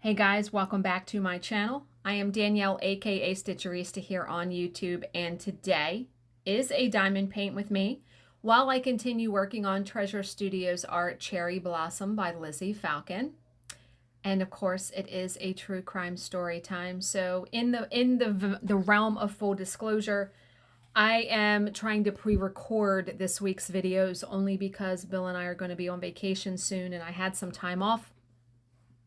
Hey guys, welcome back to my channel. I am Danielle, aka Stitcherista, here on YouTube, and today is a diamond paint with me while I continue working on Treasure Studios' art Cherry Blossom by Lizzie Falcon. And of course, it is a true crime story time. So in the realm of full disclosure, I am trying to pre-record this week's videos only because Bill and I are going to be on vacation soon, and I had some time off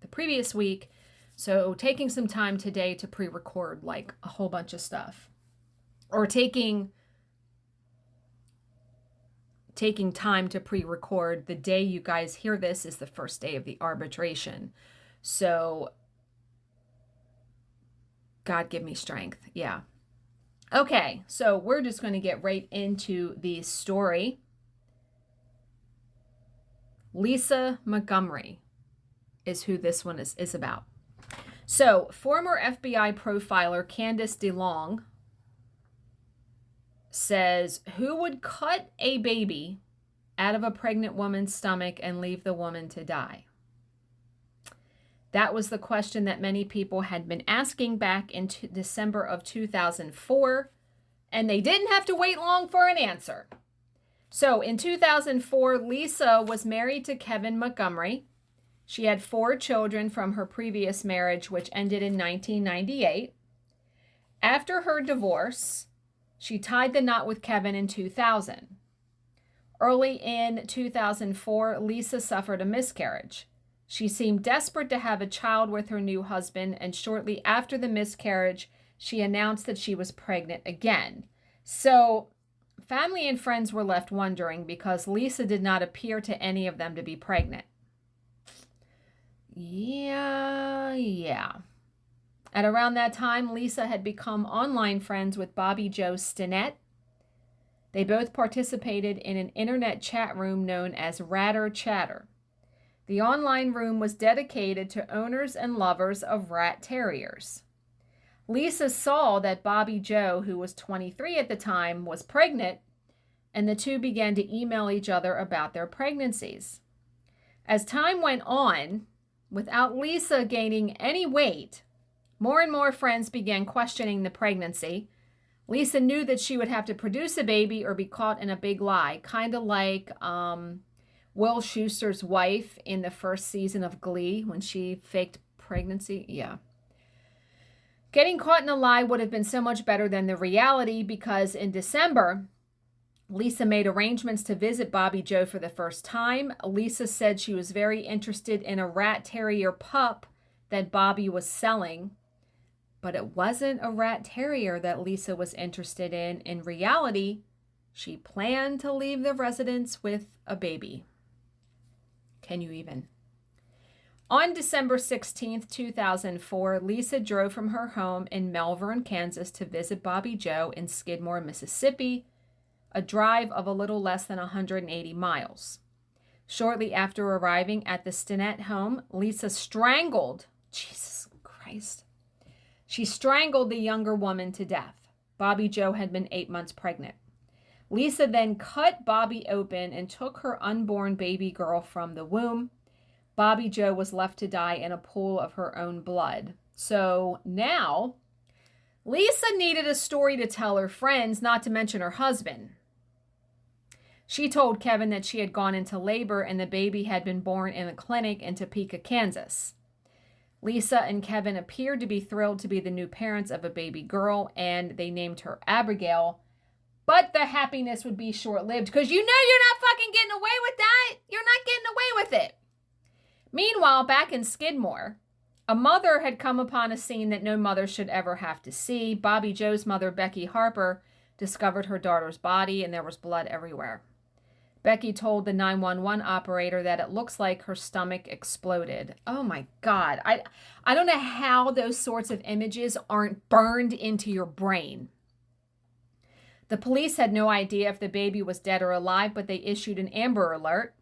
the previous week, so taking some time today to pre-record like a whole bunch of stuff, or taking time to pre-record the day you guys hear this is the first day of the arbitration. So God give me strength. Yeah. Okay, so we're just going to get right into the story. Lisa Montgomery is who this one is about. So, former FBI profiler Candace DeLong says, who would cut a baby out of a pregnant woman's stomach and leave the woman to die? That was the question that many people had been asking back in December of 2004, and they didn't have to wait long for an answer. So, in 2004, Lisa was married to Kevin Montgomery. She had 4 children from her previous marriage, which ended in 1998. After her divorce, she tied the knot with Kevin in 2000. Early in 2004, Lisa suffered a miscarriage. She seemed desperate to have a child with her new husband, and shortly after the miscarriage, she announced that she was pregnant again. So, family and friends were left wondering because Lisa did not appear to any of them to be pregnant. Yeah. At around that time, Lisa had become online friends with Bobby Joe Stinnett. They both participated in an internet chat room known as Ratter Chatter. The online room was dedicated to owners and lovers of rat terriers. Lisa saw that Bobby Joe, who was 23 at the time, was pregnant, and the two began to email each other about their pregnancies. As time went on, without Lisa gaining any weight, more and more friends began questioning the pregnancy. Lisa knew that she would have to produce a baby or be caught in a big lie, kind of like Will Schuster's wife in the first season of Glee when she faked pregnancy. Yeah. Getting caught in a lie would have been so much better than the reality, because in December, Lisa made arrangements to visit Bobby Joe for the first time. Lisa said she was very interested in a rat terrier pup that Bobby was selling, but it wasn't a rat terrier that Lisa was interested in. In reality, she planned to leave the residence with a baby. Can you even? On December 16th, 2004, Lisa drove from her home in Melbourne, Kansas to visit Bobby Joe in Skidmore, Mississippi, a drive of a little less than 180 miles. Shortly after arriving at the Stinnett home, Lisa strangled, Jesus Christ, she strangled the younger woman to death. Bobby Joe had been 8 months pregnant. Lisa then cut Bobby open and took her unborn baby girl from the womb. Bobby Joe was left to die in a pool of her own blood. So now, Lisa needed a story to tell her friends, not to mention her husband. She told Kevin that she had gone into labor and the baby had been born in a clinic in Topeka, Kansas. Lisa and Kevin appeared to be thrilled to be the new parents of a baby girl, and they named her Abigail. But the happiness would be short-lived, because you know you're not fucking getting away with that. You're not getting away with it. Meanwhile, back in Skidmore, a mother had come upon a scene that no mother should ever have to see. Bobby Joe's mother, Becky Harper, discovered her daughter's body, and there was blood everywhere. Becky told the 911 operator that it looks like her stomach exploded. Oh my God. I don't know how those sorts of images aren't burned into your brain. The police had no idea if the baby was dead or alive, but they issued an Amber Alert.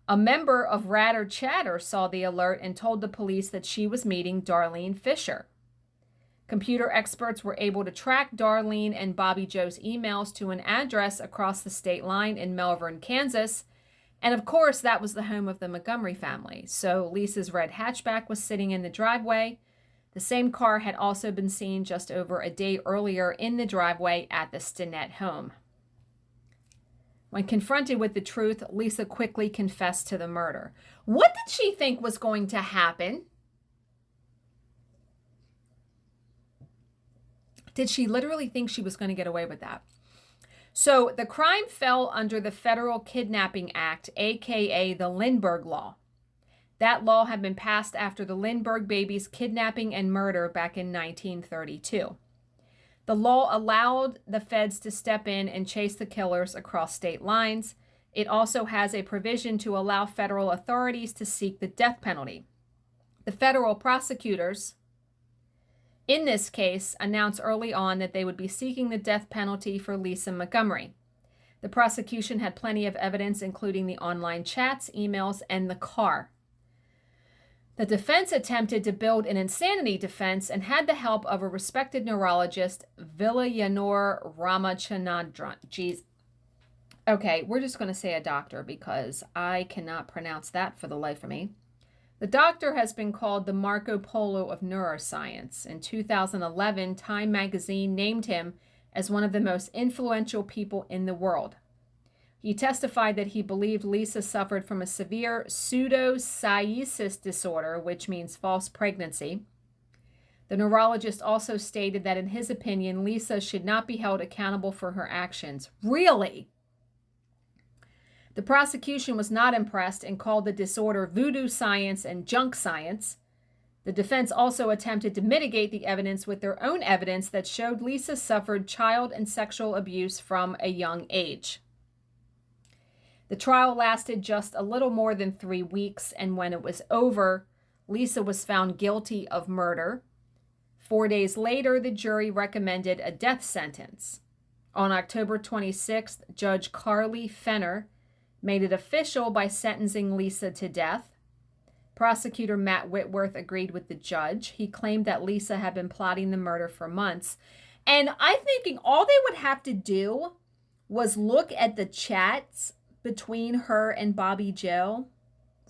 A member of Ratter Chatter saw the alert and told the police that she was meeting Darlene Fisher. Computer experts were able to track Darlene and Bobby Joe's emails to an address across the state line in Melbourne, Kansas, And of course, that was the home of the Montgomery family. So Lisa's red hatchback was sitting in the driveway. The same car had also been seen just over a day earlier in the driveway at the Stinnett home. When confronted with the truth, Lisa quickly confessed to the murder. What did she think was going to happen? Did she literally think she was going to get away with that? So the crime fell under the Federal Kidnapping Act, aka the Lindbergh Law. That law had been passed after the Lindbergh babies' kidnapping and murder back in 1932. The law allowed the feds to step in and chase the killers across state lines. It also has a provision to allow federal authorities to seek the death penalty. The federal prosecutors, in this case, announced early on that they would be seeking the death penalty for Lisa Montgomery. The prosecution had plenty of evidence, including the online chats, emails, and the car. The defense attempted to build an insanity defense and had the help of a respected neurologist, Villayanor Ramachandran. Jeez. Okay, we're just going to say a doctor because I cannot pronounce that for the life of me. The doctor has been called the Marco Polo of neuroscience. In 2011, Time magazine named him as one of the most influential people in the world. He testified that he believed Lisa suffered from a severe pseudocyesis disorder, which means false pregnancy. The neurologist also stated that in his opinion, Lisa should not be held accountable for her actions. Really? The prosecution was not impressed and called the disorder voodoo science and junk science. The defense also attempted to mitigate the evidence with their own evidence that showed Lisa suffered child and sexual abuse from a young age. The trial lasted just a little more than 3 weeks, and when it was over, Lisa was found guilty of murder. 4 days later, the jury recommended a death sentence. On October 26th, Judge Carly Fenner made it official by sentencing Lisa to death. Prosecutor Matt Whitworth agreed with the judge. He claimed that Lisa had been plotting the murder for months. And I'm thinking all they would have to do was look at the chats between her and Bobby Joe,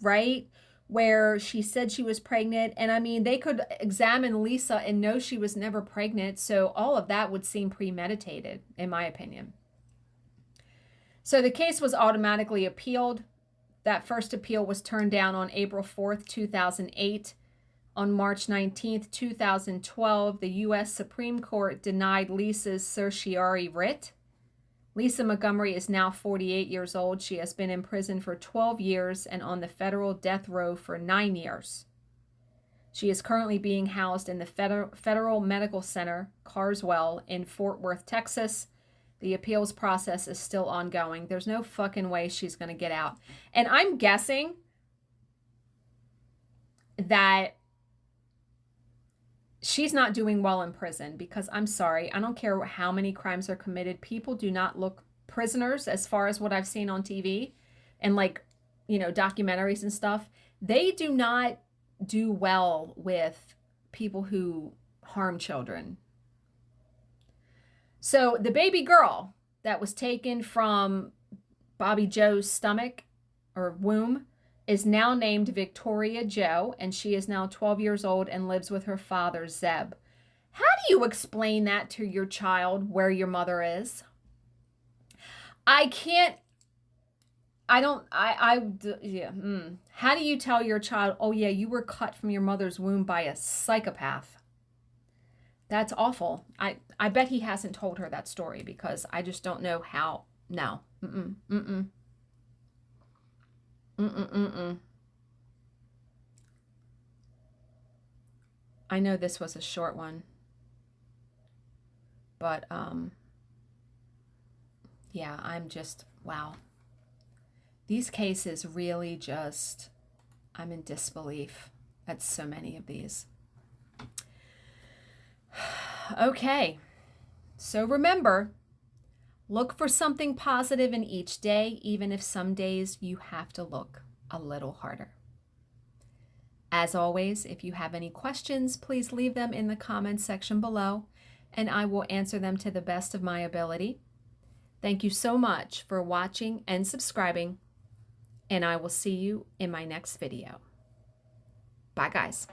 right? Where she said she was pregnant. And I mean, they could examine Lisa and know she was never pregnant. So all of that would seem premeditated, in my opinion. So the case was automatically appealed. That first appeal was turned down on April 4th, 2008. On March 19th, 2012, the U.S. Supreme Court denied Lisa's certiorari writ. Lisa Montgomery is now 48 years old. She has been in prison for 12 years and on the federal death row for 9 years. She is currently being housed in the Federal Medical Center, Carswell, in Fort Worth, Texas. The appeals process is still ongoing. There's no fucking way she's going to get out. And I'm guessing that she's not doing well in prison because I'm sorry, I don't care how many crimes are committed. People do not look prisoners, as far as what I've seen on TV and documentaries and stuff. They do not do well with people who harm children. So the baby girl that was taken from Bobby Joe's stomach or womb is now named Victoria Joe, and she is now 12 years old and lives with her father, Zeb. How do you explain that to your child, where your mother is? How do you tell your child, oh yeah, you were cut from your mother's womb by a psychopath? That's awful. I bet he hasn't told her that story because I just don't know how. No. I know this was a short one, but yeah, I'm just, wow. These cases really just, I'm in disbelief at so many of these. Okay, so remember, look for something positive in each day, even if some days you have to look a little harder. As always, if you have any questions, please leave them in the comments section below, and I will answer them to the best of my ability. Thank you so much for watching and subscribing. and I will see you in my next video. Bye, guys.